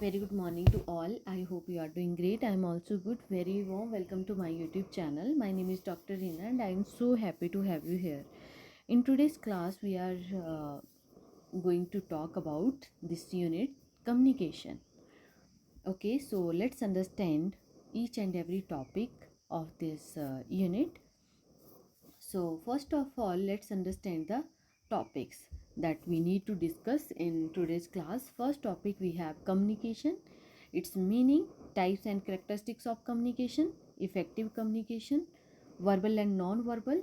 Very good morning to all. I hope you are doing great. I am also good. Very warm welcome to my YouTube channel. My name is Dr. Reena and I am so happy to have you here. In today's class, we are going to talk about this unit, communication. Okay, so let's understand each and every topic of this unit. So first of all, let's understand the topics that we need to discuss in today's class. First topic we have communication, its meaning, types and characteristics of communication, effective communication, verbal and non-verbal,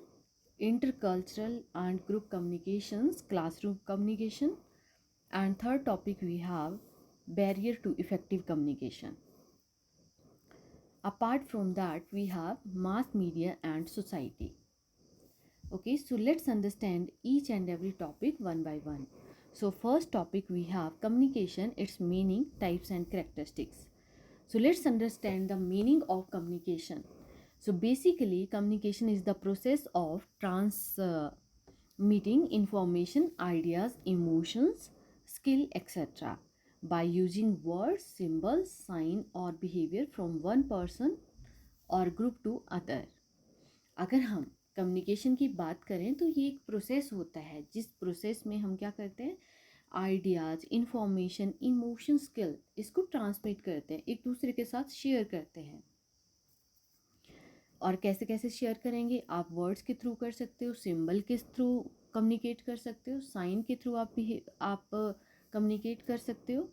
intercultural and group communications, classroom communication, and third topic we have barrier to effective communication. Apart from that, we have mass media and society. Okay, so let's understand each and every topic one by one. So first topic we have communication, its meaning, types and characteristics. So let's understand the meaning of communication. So basically communication is the process of transmitting information, ideas, emotions, skill, etc. by using words, symbols, sign or behavior from one person or group to other. अगर हम communication की बात करें तो ये एक process होता है जिस प्रोसेस में हम क्या करते हैं, आइडियाज़, इंफॉर्मेशन, इमोशन, स्किल इसको ट्रांसमिट करते हैं, एक दूसरे के साथ शेयर करते हैं. और कैसे कैसे शेयर करेंगे, आप वर्ड्स के थ्रू कर सकते हो, सिंबल के थ्रू कम्युनिकेट कर सकते हो, साइन के थ्रू आप कम्युनिकेट कर सकते हो.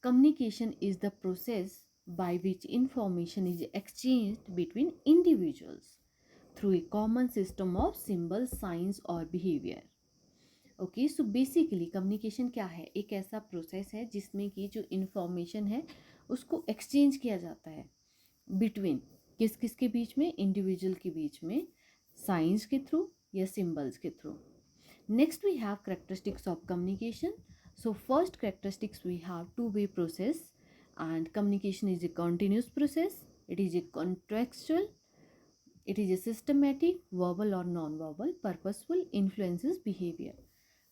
Communication is the process by which information is exchanged between individuals through a common system of symbols, signs और behavior. Okay, so basically communication क्या है, एक ऐसा प्रोसेस है जिसमें कि जो इन्फॉर्मेशन है उसको एक्सचेंज किया जाता है बिटवीन किस किस के बीच में, इंडिविजुअल के बीच में, साइंस के थ्रू या सिंबल्स के through. Next we have characteristics of communication. So first characteristics we have two way process. And communication is a continuous process, it is a contextual, it is a systematic, verbal or non-verbal, purposeful, influences behavior.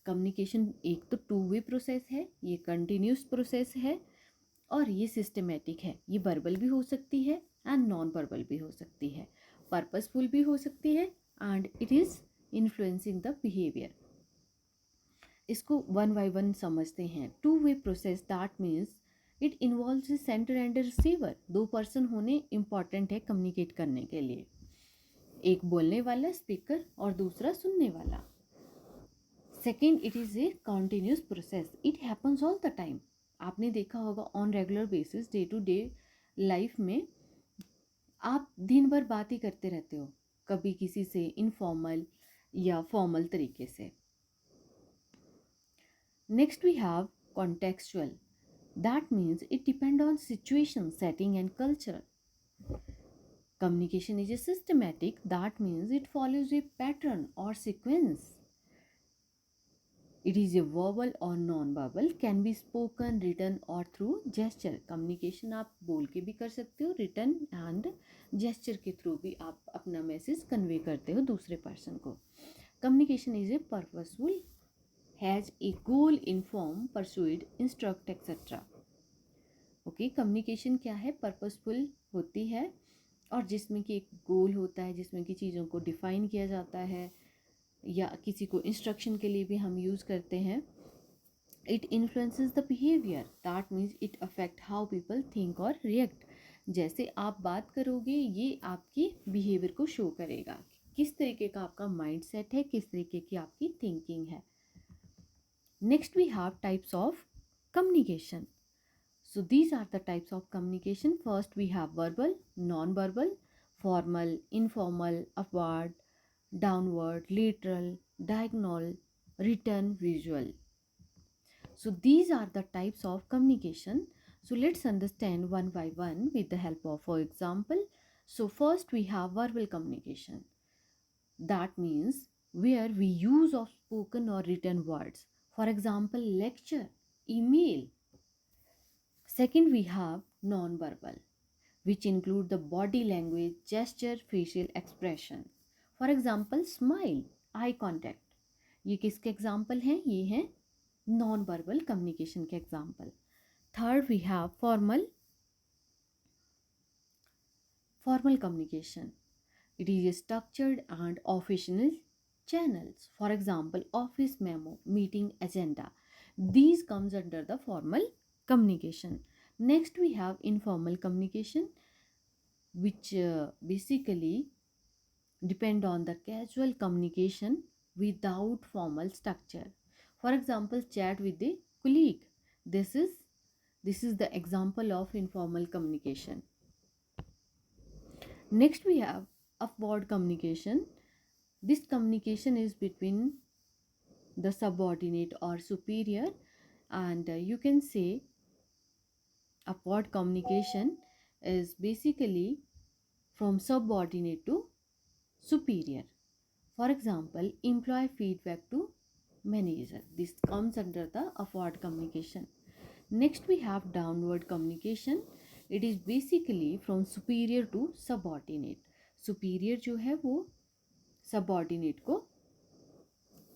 communication एक तो to way process है, ये continuous process है और ये systematic है. ये verbal भी हो सकती है एंड नॉन वर्बल भी हो सकती है, पर्पसफुल भी हो सकती है and it is influencing the behaviour. इसको वन बाय वन समझते हैं. To way process that means it involve sender and receiver. दो पर्सन होने इम्पॉर्टेंट है कम्युनिकेट करने के लिए, एक बोलने वाला स्पीकर और दूसरा सुनने वाला. Second, it is a continuous process, it happens all the time. आपने देखा होगा on regular basis, day to day life में आप दिन भर बात ही करते रहते हो, कभी किसी से इनफॉर्मल या फॉर्मल तरीके से. Next we have contextual. That means it depends on situation, setting and culture. Communication is a systematic. That means it follows a pattern or sequence. It is a verbal or non-verbal, can be spoken, written or through gesture. Communication आप बोल के भी कर सकते हो, written and gesture के through भी आप अपना मैसेज कन्वे करते हो दूसरे पर्सन को. Communication is a purposeful, has a goal, inform, persuade, instruct, etc. Okay, communication क्या है, पर्पसफुल होती है और जिसमें कि एक गोल होता है, जिसमें कि चीज़ों को डिफाइन किया जाता है या किसी को इंस्ट्रक्शन के लिए भी हम यूज़ करते हैं. It influences the behaviour, that means it affect how people think और रिएक्ट. जैसे आप बात करोगे ये आपकी बिहेवियर को शो करेगा, किस तरीके का आपका माइंड सेट है, किस तरीके की आपकी थिंकिंग है. Next we have types of communication. So these are the types of communication. First we have verbal, non-verbal, formal, informal, upward, downward, lateral, diagonal, written, visual. So these are the types of communication. So let's understand one by one with the help of for example. So first we have verbal communication. That means where we use of spoken or written words. For example, lecture, email. Second, we have non-verbal, which include the body language, gesture, facial expression. For example, smile, eye contact. ये किसके example हैं, ये हैं non-verbal communication के example. Third, we have formal communication. It is structured and official channels. For example, office memo, meeting agenda. These comes under the formal communication. Next, we have informal communication, which basically depend on the casual communication without formal structure. For example, chat with a colleague. This is this is the example of informal communication. Next, we have upward communication. This communication is between the subordinate or superior, and you can say upward communication is basically from subordinate to superior. For example, employee feedback to manager. This comes under the upward communication. Next, we have downward communication. It is basically from superior to subordinate. Superior जो है वो subordinate को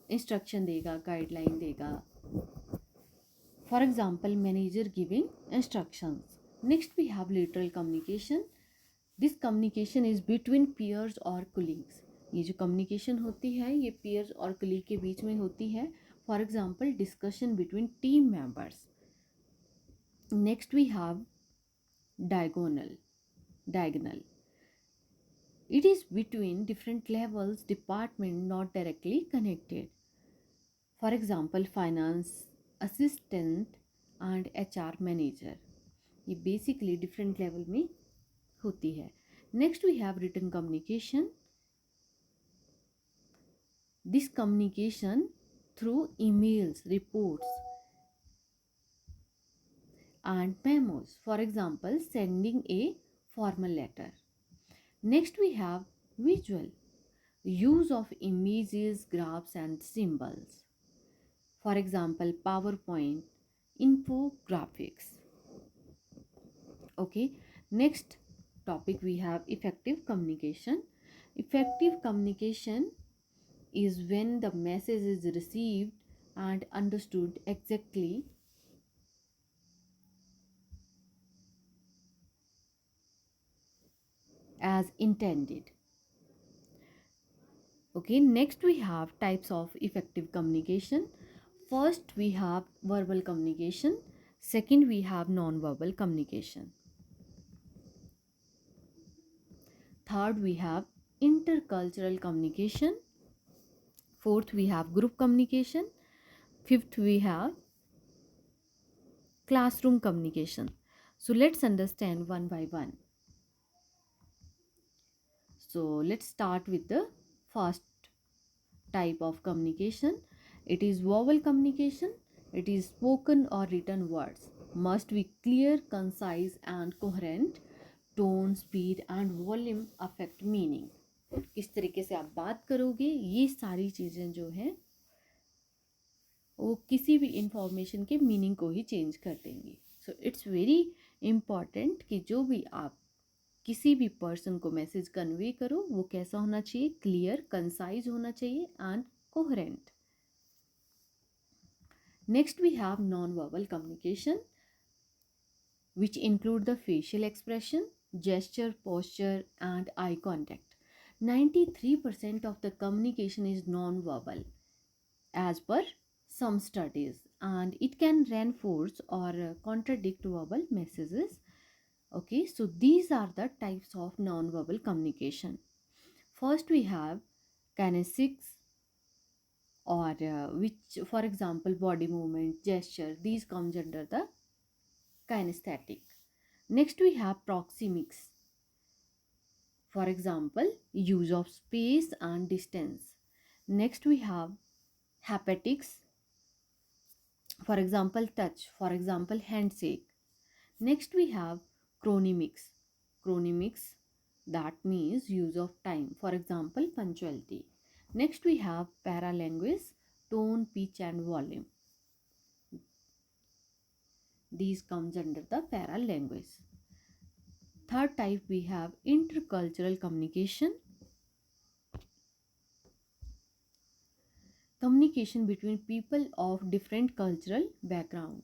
instruction देगा, guideline देगा. For example, manager giving instructions. Next, we have lateral communication. This communication is between peers or colleagues. ये जो communication होती है ये peers और colleague के बीच में होती है. For example, discussion between team members. Next, we have diagonal. It is between different levels, department not directly connected. For example, finance assistant and HR manager. ये basically different level में होती है. Next, we have written communication. This communication through emails, reports, and memos. For example, sending a formal letter. Next, we have visual. Use of images, graphs, and symbols. For example, PowerPoint, infographics. Okay. Next topic we have effective communication. Effective communication is when the message is received and understood exactly as intended. Okay, next we have types of effective communication. First, we have verbal communication. Second, we have non-verbal communication. Third, we have intercultural communication. Fourth, we have group communication. Fifth, we have classroom communication. So let's understand one by one. So let's start with the first type of communication. It is verbal communication. It is spoken or written words. Must be clear, concise, and coherent. Tone, speed, and volume affect meaning. किस तरीके से आप बात करोगे, ये सारी चीज़ें जो हैं वो किसी भी इंफॉर्मेशन के मीनिंग को ही चेंज कर देंगी. सो इट्स वेरी इम्पॉर्टेंट कि जो भी आप किसी भी पर्सन को मैसेज कन्वे करो वो कैसा होना चाहिए, क्लियर, कंसाइज होना चाहिए and coherent. Next we have non verbal communication which include the facial expression, gesture, posture, and eye contact. 93% of the communication is non-verbal as per some studies, and it can reinforce or contradict verbal messages. Okay, so these are the types of non-verbal communication. First, we have kinesics, or which, for example, body movement, gesture, these comes under the kinesthetic. Next, we have proxemics. For example, use of space and distance. Next, we have haptics. For example, touch. For example, handshake. Next, we have chronemics. Chronemics, that means use of time. For example, punctuality. Next, we have paralanguage, tone, pitch, and volume. These comes under the paralanguage. Third type, we have intercultural communication. communication between people of different cultural background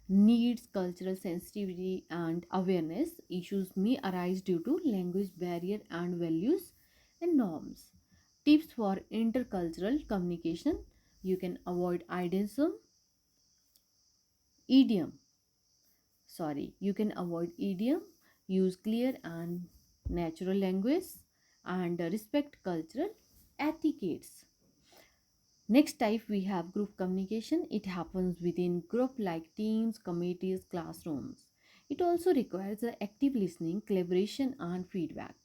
needs cultural sensitivity and awareness. Issues may arise due to language barrier and values and norms. Tips for intercultural communication: you can avoid idiom you can avoid idiom, use clear and natural language, and respect cultural etiquettes. Next type we have group communication. It happens within group like teams, committees, classrooms. It also requires active listening, collaboration, and feedback.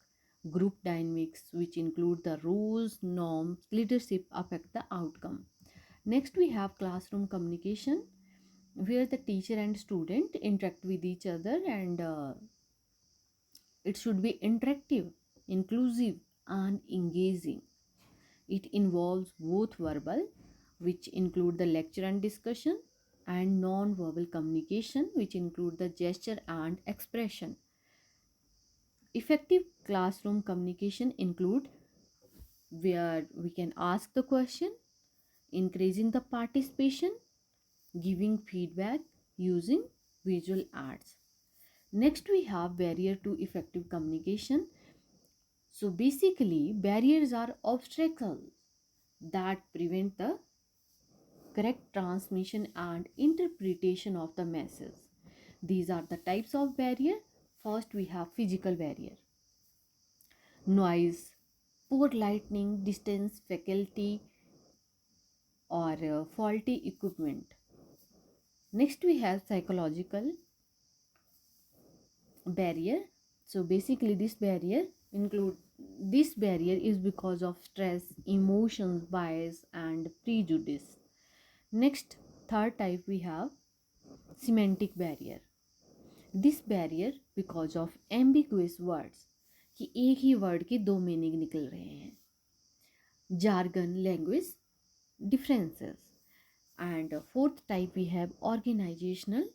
Group dynamics, which include the rules, norms, leadership, affect the outcome. Next we have classroom communication, where the teacher and student interact with each other, and it should be interactive, inclusive, and engaging. It involves both verbal, which include the lecture and discussion, and non-verbal communication, which include the gesture and expression. Effective classroom communication include where we can ask the question, increasing the participation, giving feedback, using visual arts. Next, we have barrier to effective communication. So basically, barriers are obstacles that prevent the correct transmission and interpretation of the message. These are the types of barrier. First, we have physical barrier: noise, poor lighting, distance, faculty, or faulty equipment. Next, we have psychological barrier. So basically, this barrier is because of stress, emotions, bias, and prejudice. Next, third type we have semantic barrier. This barrier because of ambiguous words, कि एक ही word के दो meaning निकल रहे हैं. Jargon, language differences. And fourth type we have organisational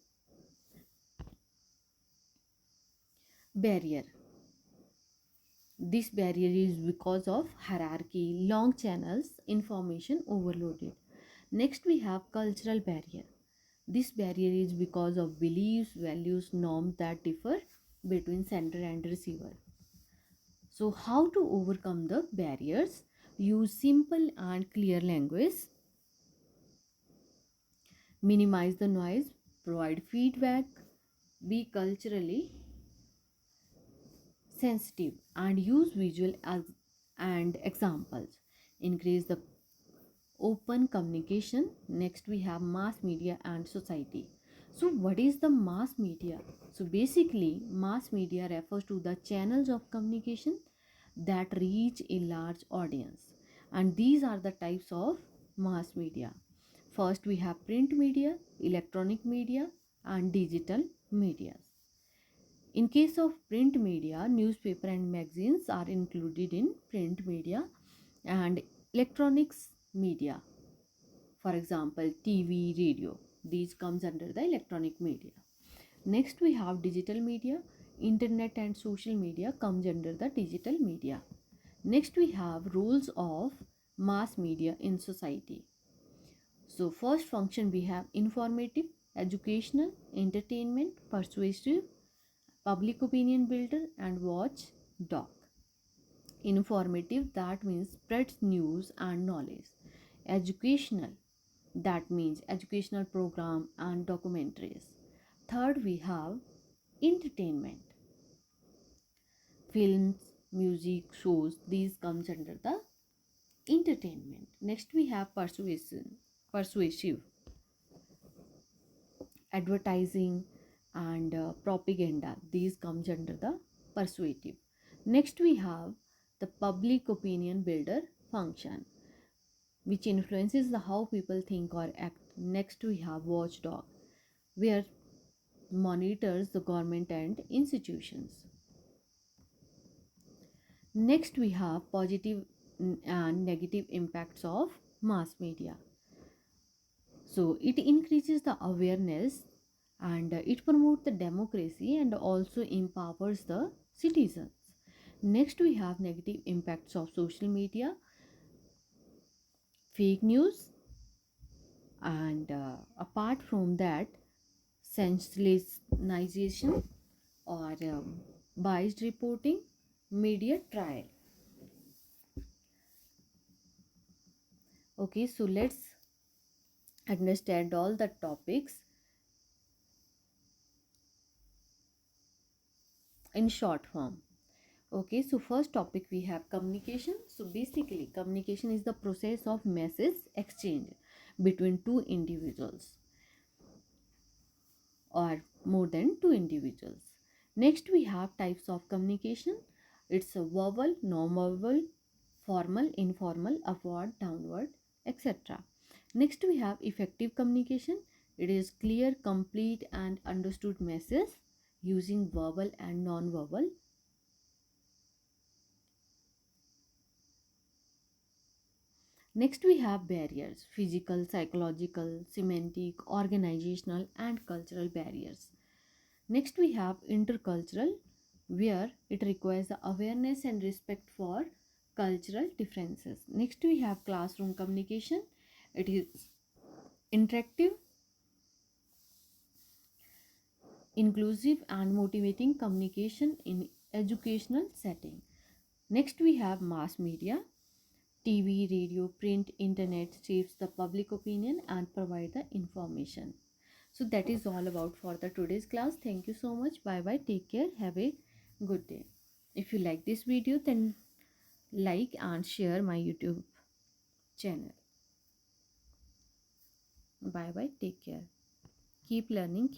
barrier. This barrier is because of hierarchy, long channels, information overloaded. Next we have cultural barrier. This barrier is because of beliefs, values, norms that differ between sender and receiver. So, how to overcome the barriers? Use simple and clear language, minimize the noise, provide feedback, be culturally sensitive, and use visual and examples. Increase the open communication. Next we have mass media and society. So what is the mass media? So basically, mass media refers to the channels of communication that reach a large audience, and these are the types of mass media. First we have print media, electronic media, and digital media. In case of print media, newspaper and magazines are included in print media, and electronics media, for example TV, radio, these comes under the electronic media. Next we have digital media. Internet and social media comes under the digital media. Next we have roles of mass media in society. So first function we have informative, educational, entertainment, persuasive, public opinion builder, and watchdog. Informative, that means spreads news and knowledge. Educational, that means educational program and documentaries. Third we have entertainment, films, music, shows, these comes under the entertainment. Next we have persuasive, advertising, and propaganda, these comes under the persuasive. Next we have the public opinion builder function, which influences the how people think or act. Next we have watchdog, where monitors the government and institutions. Next we have positive and negative impacts of mass media. So it increases the awareness, and it promotes the democracy and also empowers the citizens. Next we have negative impacts of social media: fake news, And apart from that, sensationalization or biased reporting, media trial. Okay, so let's understand all the topics in short form. Okay, so first topic we have communication. So basically, communication is the process of message exchange between two individuals or more than two individuals. Next, we have types of communication. It's a verbal, non-verbal, formal, informal, upward, downward, etc. Next, we have effective communication. It is clear, complete, and understood message using verbal and non-verbal. Next, we have barriers: physical, psychological, semantic, organizational, and cultural barriers. Next, we have intercultural, where it requires the awareness and respect for cultural differences. Next, we have classroom communication. It is interactive, inclusive, and motivating communication in educational setting. Next, we have mass media. TV, radio, print, internet shapes the public opinion and provide the information. So that is all about for the today's class. Thank you so much. Bye bye. Take care. Have a good day. If you like this video, then like and share my YouTube channel. Bye bye. Take care. Keep learning.